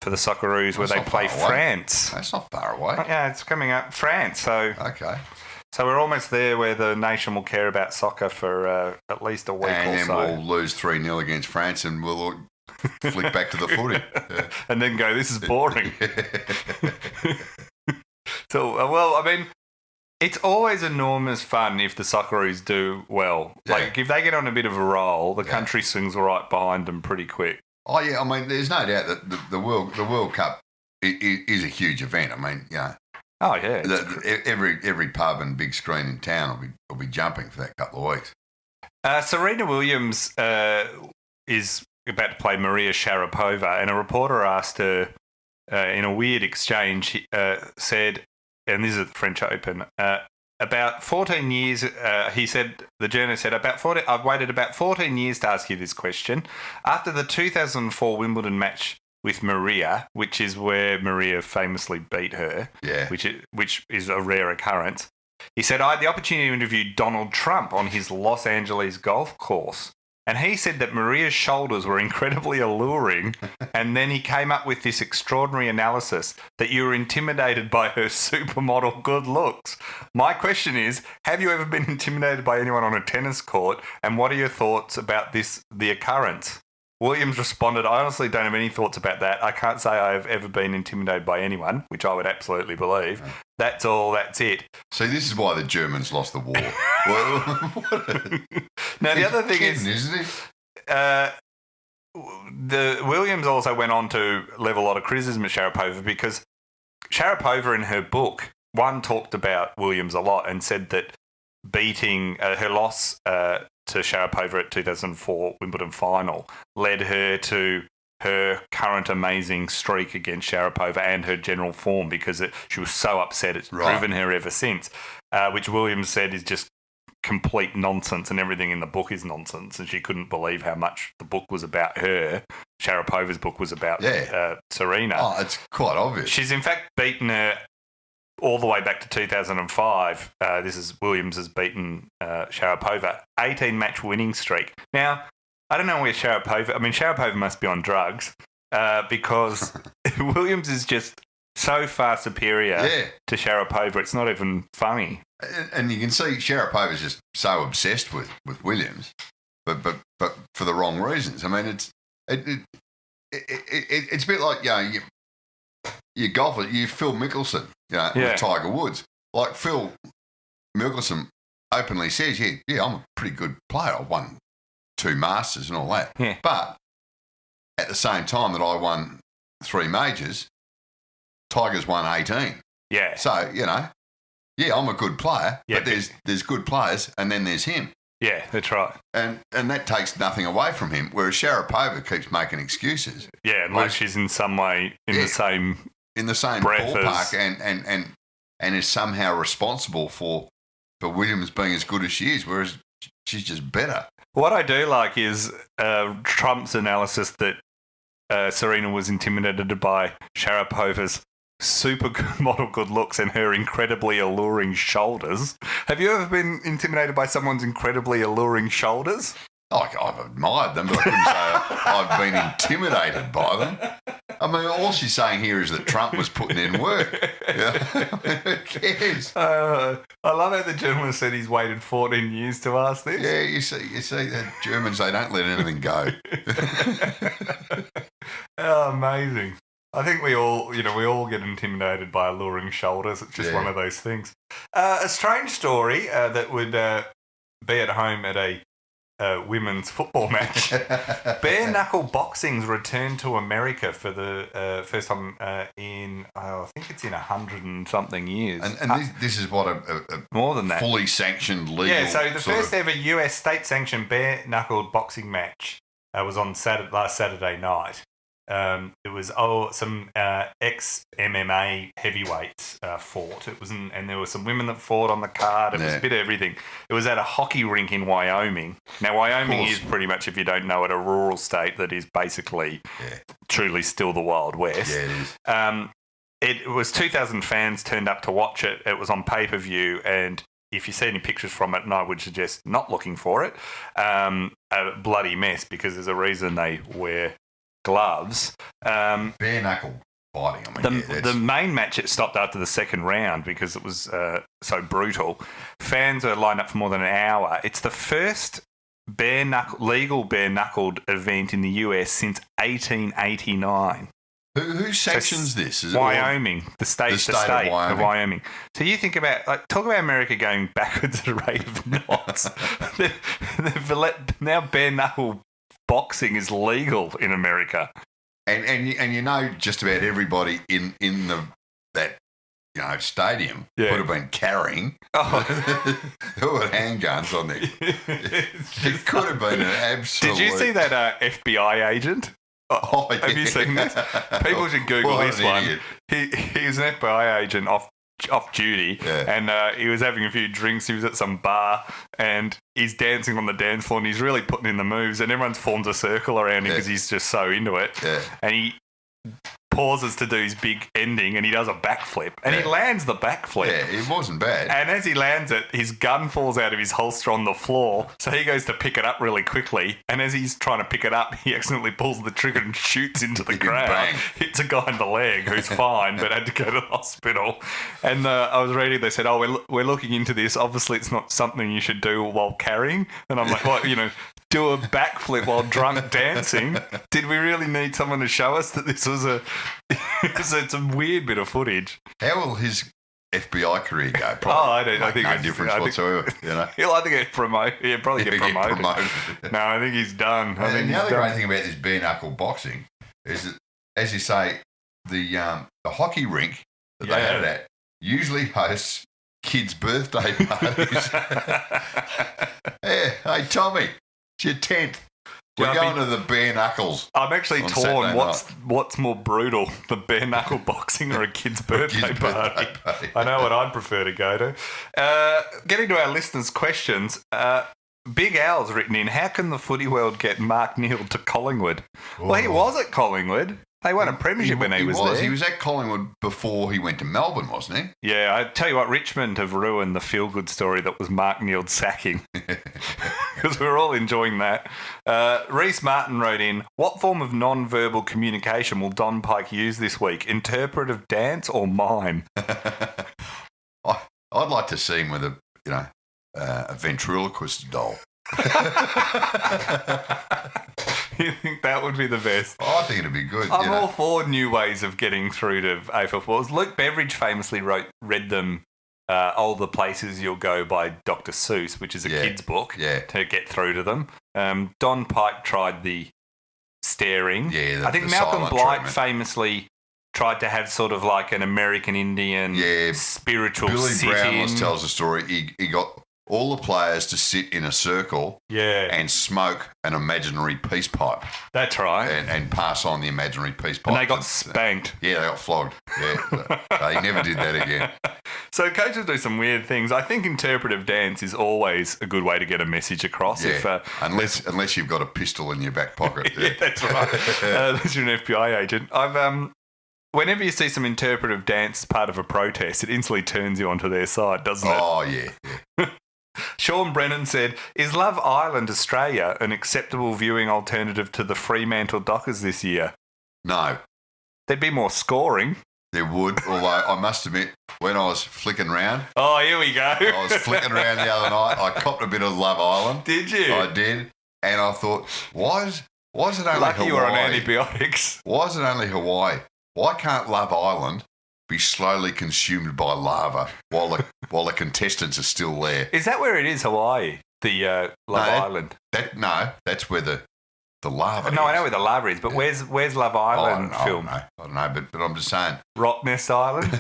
for the Socceroos where they play France. That's not far away. Yeah, it's coming up. France. So okay. So we're almost there where the nation will care about soccer for at least a week or so. And then we'll lose 3-0 against France and we'll flick back to the footy. Yeah. And then go, this is boring. So, it's always enormous fun if the Socceroos do well. Yeah. Like, if they get on a bit of a roll, the country swings right behind them pretty quick. Oh, yeah. There's no doubt that the World Cup is a huge event. Oh, yeah. Every pub and big screen in town will be jumping for that couple of weeks. Serena Williams is about to play Maria Sharapova, and a reporter asked her in a weird exchange, said, and this is at the French Open, about 14 years, the journalist said, I've waited about 14 years to ask you this question. After the 2004 Wimbledon match with Maria, which is where Maria famously beat her, which is a rare occurrence, he said, I had the opportunity to interview Donald Trump on his Los Angeles golf course. And he said that Maria's shoulders were incredibly alluring, and then he came up with this extraordinary analysis that you were intimidated by her supermodel good looks. My question is, have you ever been intimidated by anyone on a tennis court, and what are your thoughts about the occurrence? Williams responded, I honestly don't have any thoughts about that. I can't say I've ever been intimidated by anyone, which I would absolutely believe. That's all, that's it. See, this is why the Germans lost the war. Now, the other thing isn't it? The Williams also went on to level a lot of criticism at Sharapova because Sharapova in her book, talked about Williams a lot and said that beating her loss to Sharapova at 2004 Wimbledon final led her to her current amazing streak against Sharapova and her general form because she was so upset. It's driven her ever since, which Williams said is just complete nonsense, and everything in the book is nonsense, and she couldn't believe how much the book was about her. Sharapova's book was about Serena. Oh, it's quite obvious. She's in fact beaten her all the way back to 2005. Williams has beaten Sharapova, 18-match winning streak. Now, I don't know where Sharapova must be on drugs because Williams is just so far superior to Sharapova. It's not even funny. And you can see Sharapova's just so obsessed with Williams, but for the wrong reasons. It's a bit like you golfer, you Phil Mickelson, with Tiger Woods. Like Phil Mickelson openly says, I'm a pretty good player. I won 2 Masters and all that. Yeah. But at the same time that I won 3 majors, Tiger's won 18. Yeah. So, I'm a good player, but there's good players and then there's him. Yeah, that's right. And that takes nothing away from him, whereas Sharapova keeps making excuses. Yeah, like she's in some way in the same ballpark and is somehow responsible for Williams being as good as she is, whereas she's just better. What I do like is Trump's analysis that Serena was intimidated by Sharapova's supermodel good looks and her incredibly alluring shoulders. Have you ever been intimidated by someone's incredibly alluring shoulders? I've admired them, but I couldn't say I've been intimidated by them. All she's saying here is that Trump was putting in work. Who cares? I love how the journalist said he's waited 14 years to ask this. Yeah, you see, the Germans, they don't let anything go. Oh, amazing. I think we all get intimidated by alluring shoulders. It's just one of those things. A strange story that would be at home at a women's football match. Bare knuckle boxing's returned to America for the first time in, I think it's in 100 and something years. And this is what a more than that, fully sanctioned legal. Yeah, so the first ever US state-sanctioned bare knuckle boxing match was on last Saturday night. It was some ex-MMA heavyweights fought. It was, and there were some women that fought on the card. It was a bit of everything. It was at a hockey rink in Wyoming. Now, Wyoming is pretty much, if you don't know it, a rural state that is basically truly still the Wild West. Yeah, it is. It was 2,000 fans turned up to watch it. It was on pay-per-view, and if you see any pictures from it, and I would suggest not looking for it, a bloody mess, because there's a reason they wear gloves. Bare knuckle fighting. I mean, the main match, it stopped after the second round because it was so brutal. Fans are lined up for more than an hour. It's the first legal bare-knuckled event in the US since 1889. Who sanctions this? Is Wyoming, the state of Wyoming. So you think about, talk about America going backwards at a rate of knots. Now bare-knuckle boxing is legal in America, and just about everybody in that stadium would have been carrying who had handguns on there. It could have been an absolute. Did you see that FBI agent? Oh, yeah. Have you seen this? People should Google this one. He was an FBI agent off duty, and he was having a few drinks. He was at some bar, and he's dancing on the dance floor, and he's really putting in the moves, and everyone's formed a circle around him because he's just so into it. Yeah. And he pauses to do his big ending, and he does a backflip, and he lands the backflip. Yeah, it wasn't bad. And as he lands it, his gun falls out of his holster on the floor, so he goes to pick it up really quickly, and as he's trying to pick it up, he accidentally pulls the trigger and shoots into the ground. Bang. Hits a guy in the leg who's fine, but had to go to the hospital. And I was reading, they said, we're looking into this. Obviously, it's not something you should do while carrying. And I'm like, well, do a backflip while drunk dancing. Did we really need someone to show us that this was it's a weird bit of footage? How will his FBI career go? Probably. I think no difference whatsoever. He'll either get promoted. Yeah, probably get promoted. No, I think he's done. The other great thing about this bare knuckle boxing is that, as you say, the hockey rink that they had it at usually hosts kids' birthday parties. Hey, Tommy. It's your 10th. We're going to the bare knuckles. I'm actually torn. What's more brutal, the bare knuckle boxing or a kid's birthday party? I know what I'd prefer to go to. Getting to our listeners' questions, Big Al's written in, how can the footy world get Mark Neal to Collingwood? Oh. Well, he was at Collingwood. They won a premiership when he was there. He was at Collingwood before he went to Melbourne, wasn't he? Yeah, I tell you what, Richmond have ruined the feel-good story that was Mark Neal's sacking. Because we were all enjoying that. Reese Martin wrote in, what form of non-verbal communication will Don Pike use this week? Interpretive dance or mime? I'd like to see him with a ventriloquist doll. You think that would be the best? Oh, I think it'd be good. I'm all for new ways of getting through to AFL Falls. Luke Beveridge famously read them All the Places You'll Go by Dr. Seuss, which is a kid's book, to get through to them. Don Pike tried the staring. Yeah, I think Malcolm Blight famously tried to have sort of like an American Indian spiritual Billy sit-in. Brownless tells a story. He got all the players to sit in a circle and smoke an imaginary peace pipe. That's right. And pass on the imaginary peace pipe. And they got spanked. Yeah, they got flogged. Yeah, they never did that again. So coaches do some weird things. I think interpretive dance is always a good way to get a message across. Yeah, unless you've got a pistol in your back pocket. Yeah, that's right. Unless you're an FBI agent. Whenever you see some interpretive dance as part of a protest, it instantly turns you onto their side, doesn't it? Oh, yeah. Sean Brennan said, is Love Island Australia an acceptable viewing alternative to the Fremantle Dockers this year? No. There'd be more scoring. There would, although I must admit, when I was flicking around... Oh, here we go. I was flicking around the other night. I copped a bit of Love Island. Did you? I did. And I thought, why is it only Hawaii? Lucky you were on antibiotics. Why is it only Hawaii? Why can't Love Island be slowly consumed by lava while the contestants are still there? Is that where it is, Hawaii? The Love Island. That's where the lava is. No, I know where the lava is, but where's Love Island film? I don't know, but I'm just saying. Rock Nest Island?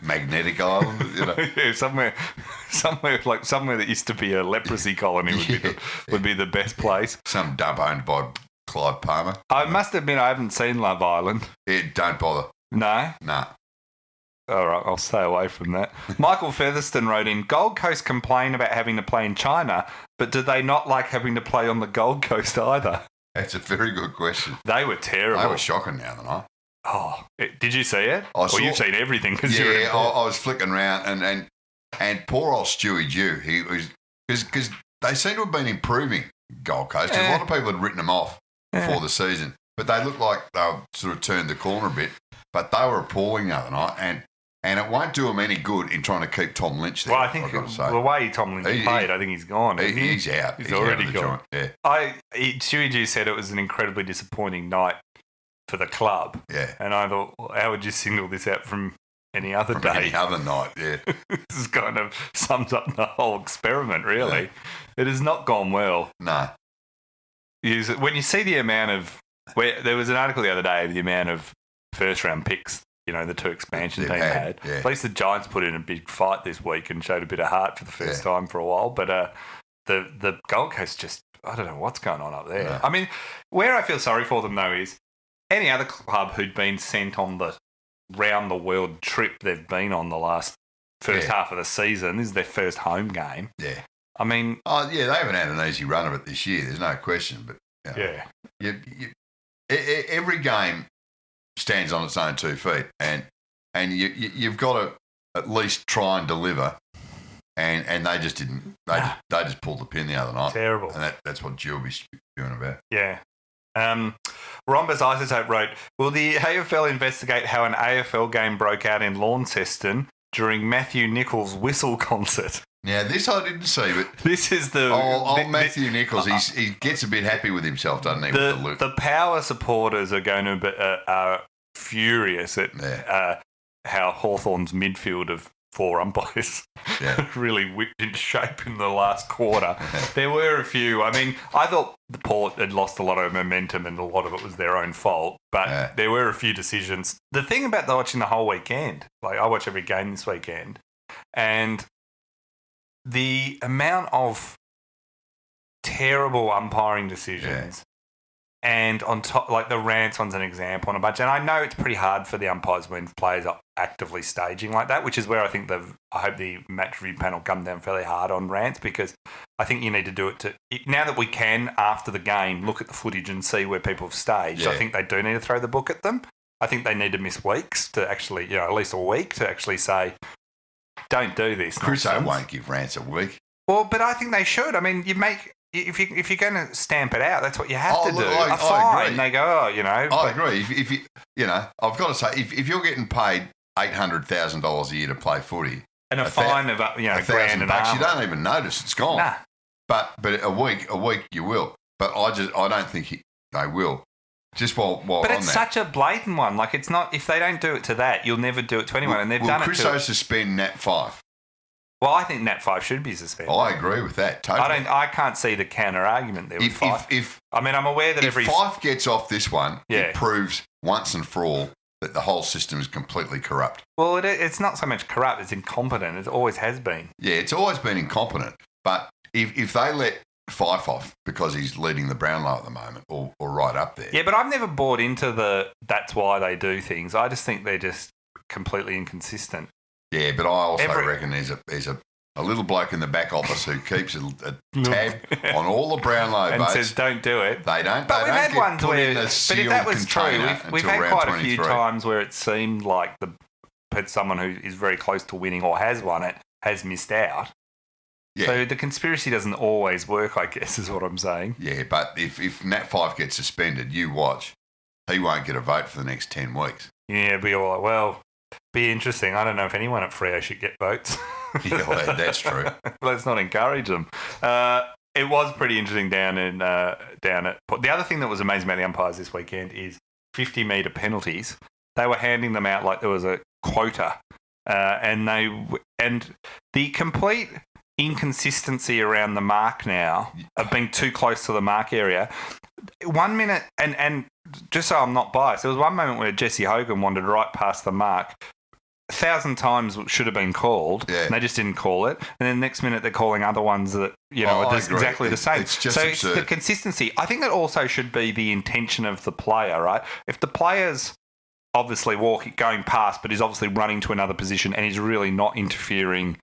Magnetic Island, Yeah, somewhere that used to be a leprosy colony would be the best place. Some dump owned by Clive Palmer. I must admit I haven't seen Love Island. Yeah, don't bother. No? Nah. All right, I'll stay away from that. Michael Featherston wrote in, Gold Coast complain about having to play in China, but do they not like having to play on the Gold Coast either? That's a very good question. They were terrible. They were shocking the other night. Oh, did you see it? You've seen everything because you're in I was flicking around and poor old Stewie Dew, he was because they seem to have been improving Gold Coast. A lot of people had written them off before the season, but they looked like they sort of turned the corner a bit. But they were appalling the other night, and it won't do them any good in trying to keep Tom Lynch there. Well, I think the way Tom Lynch played, I think he's gone. He's out. He's already out gone. Yeah. Stewie Dew said it was an incredibly disappointing night for the club. Yeah. And I thought, well, how would you single this out from any other day? Any other night, yeah. This kind of sums up the whole experiment, really. Yeah. It has not gone well. No. When you see the amount of... there was an article the other day of the amount of first-round picks, the two expansion teams had. Yeah. At least the Giants put in a big fight this week and showed a bit of heart for the first time for a while. But the Gold Coast just... I don't know what's going on up there. No. I mean, where I feel sorry for them, though, is any other club who'd been sent on the round-the-world trip they've been on the last first half of the season, this is their first home game. Yeah. I mean... Oh, yeah, they haven't had an easy run of it this year, there's no question. But every game stands on its own 2 feet, and you've got to at least try and deliver, and they just didn't. They just pulled the pin the other night. Terrible. And that's what Jill will be spewing about. Yeah. Rhombus Isotope wrote, will the AFL investigate how an AFL game broke out in Launceston during Matthew Nichols' whistle concert? Now, this I didn't see, but this is the... Old Matthew Nichols, he gets a bit happy with himself, doesn't he, with the look? The Power supporters are going to be furious at how Hawthorn's midfield of 4 umpires really whipped into shape in the last quarter. There were a few. I mean, I thought the Port had lost a lot of momentum and a lot of it was their own fault, but there were a few decisions. The thing about watching the whole weekend, like I watch every game this weekend, and the amount of terrible umpiring decisions and on top, like the Rance one's an example on a bunch. And I know it's pretty hard for the umpires when players are actively staging like that, which is where I think I hope the match review panel come down fairly hard on Rance, because I think you need to do it now that we can, after the game, look at the footage and see where people have staged. Yeah. I think they do need to throw the book at them. I think they need to miss weeks to actually, at least a week to actually say, don't do this. Crusoe won't give Rance a week. Well, but I think they should. I mean, if you're going to stamp it out, that's what you have to do. A fine. I agree. And they go, I agree. If you, I've got to say, if you're getting paid $800,000 a year to play footy, and a fine of $1,000 and $1,000, you don't even notice it's gone. Nah. But a week you will. But I don't think they will. Just while but it's such a blatant one. Like, it's not, if they don't do it to that, you'll never do it to anyone. And they've done it to... Will Chryso suspend Nat 5? Well, I think Nat 5 should be suspended. I agree with that, totally. I can't see the counter argument there with Fife. I'm aware that if Fife gets off this one, it proves once and for all that the whole system is completely corrupt. Well, it's not so much corrupt, it's incompetent. It always has been. Yeah, it's always been incompetent. But if they let Fife off because he's leading the Brownlow at the moment, or right up there. Yeah, but I've never bought into that's why they do things. I just think they're just completely inconsistent. Yeah, but I also reckon there's a little bloke in the back office who keeps a tab on all the Brownlow and votes. says, don't do it. They don't. But we've had ones where, but if that was true, we've had quite a few times where it seemed like someone who is very close to winning or has won it has missed out. Yeah. So the conspiracy doesn't always work, I guess, is what I'm saying. Yeah, but if Nat 5 gets suspended, you watch. He won't get a vote for the next 10 weeks. Yeah, be all like, well, be interesting. I don't know if anyone at Freo should get votes. Yeah, well, that's true. Let's not encourage them. It was pretty interesting down at the other thing that was amazing about the umpires this weekend is 50-metre penalties. They were handing them out like there was a quota, and the complete inconsistency around the mark now of being too close to the mark area. 1 minute, and just so I'm not biased, there was one moment where Jesse Hogan wandered right past the mark. 1,000 times should have been called, and they just didn't call it. And then the next minute they're calling other ones that, are just exactly the same. It's just so absurd. It's the consistency. I think that also should be the intention of the player, right? If the player's obviously going past, but is obviously running to another position and is really not interfering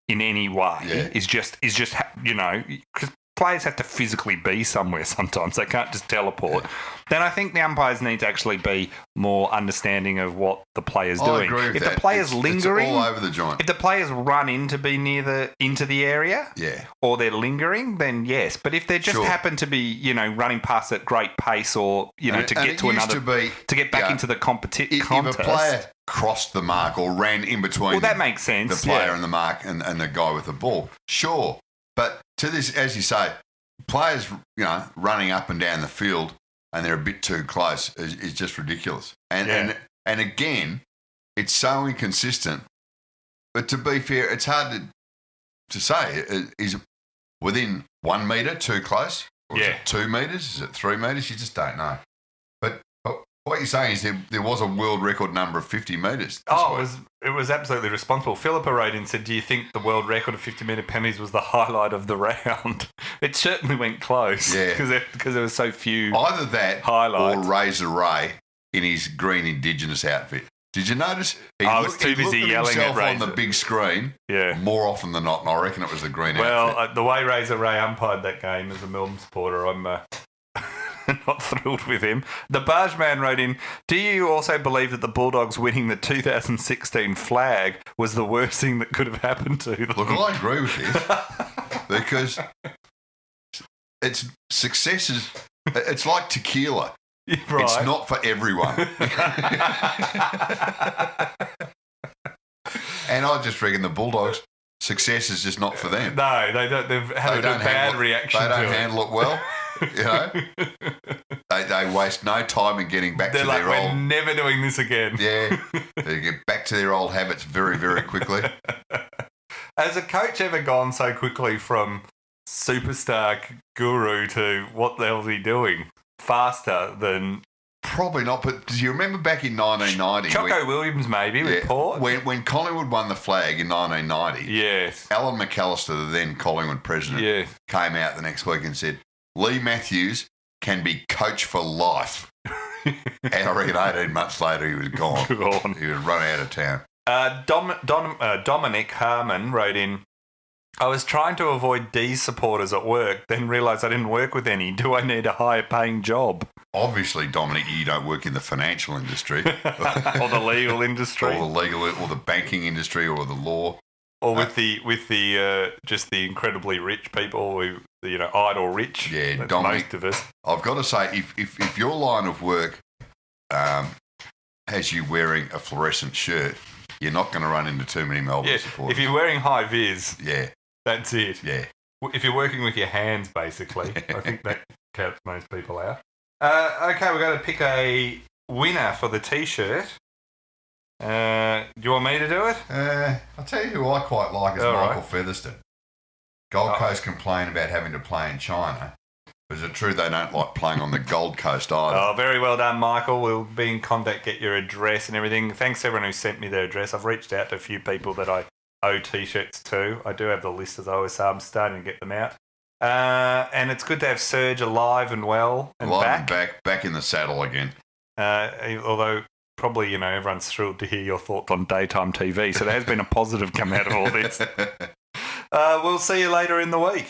in any way, is just because players have to physically be somewhere sometimes. They can't just teleport. Then I think the umpires need to actually be more understanding of what the player's doing. I agree with if that. the player's lingering, it's all over the joint. if the players run in to be into the area, or they're lingering, then yes. But if they just happen to be, running past at great pace, or to get to another, to get back into the contest. If a player crossed the mark or ran in between, that makes sense. The player and the mark and the guy with the ball, sure. But to this, as you say, players, running up and down the field and they're a bit too close is just ridiculous. And again, it's so inconsistent. But to be fair, it's hard to say. Is it within 1 metre too close? Or is it 2 metres? Is it 3 metres? You just don't know. But what you're saying is there was a world record number of 50 metres. It was absolutely responsible. Philippa wrote in and said, do you think the world record of 50-metre penalties was the highlight of the round? It certainly went close. Yeah. Because there were so few either that highlights. Or Razor Ray in his green Indigenous outfit. Did you notice? I was too busy yelling at Razor on the big screen more often than not, and I reckon it was the green outfit. Well, the way Razor Ray umpired that game as a Melbourne supporter, I'm not thrilled with him. The Barge Man wrote in, do you also believe that the Bulldogs winning the 2016 flag was the worst thing that could have happened to them? Look, I agree with this because success is, it's like tequila. Right. It's not for everyone. And I just reckon the Bulldogs, success is just not for them. No, they don't. They've had a bad reaction to it. They don't handle it well. They waste no time in getting back to their old... We're never doing this again. Yeah, they get back to their old habits very, very quickly. Has a coach ever gone so quickly from superstar guru to what the hell is he doing? Faster than... Probably not, but do you remember back in 1990? Choco Williams, maybe, with Port? When Collingwood won the flag in 1990, yes, Alan McAllister, the then Collingwood president, came out the next week and said, Lee Matthews can be coach for life. And I reckon 18 months later he was gone. He was run out of town. Dominic Harmon wrote in, I was trying to avoid D's supporters at work, then realised I didn't work with any. Do I need a higher paying job? Obviously, Dominic, you don't work in the financial industry. Or the legal industry. Or the banking industry or the law. Or with the just the incredibly rich people who, idle rich. Yeah, Dominic, most of us. I've got to say, if your line of work has you wearing a fluorescent shirt, you're not going to run into too many Melbourne supporters. If you're wearing high vis, that's it. Yeah. If you're working with your hands, basically, I think that counts most people out. Okay, we're going to pick a winner for the T-shirt. Do you want me to do it? I'll tell you who I quite like is Michael Featherston. Gold Coast complain about having to play in China. Is it true they don't like playing on the Gold Coast either? Oh, very well done, Michael. We'll be in contact, get your address and everything. Thanks to everyone who sent me their address. I've reached out to a few people that I owe T-shirts to. I do have the list, as I always say. I'm starting to get them out. And it's good to have Serge alive and well and back in the saddle again. Although probably, everyone's thrilled to hear your thoughts on daytime TV. So there has been a positive come out of all this. We'll see you later in the week.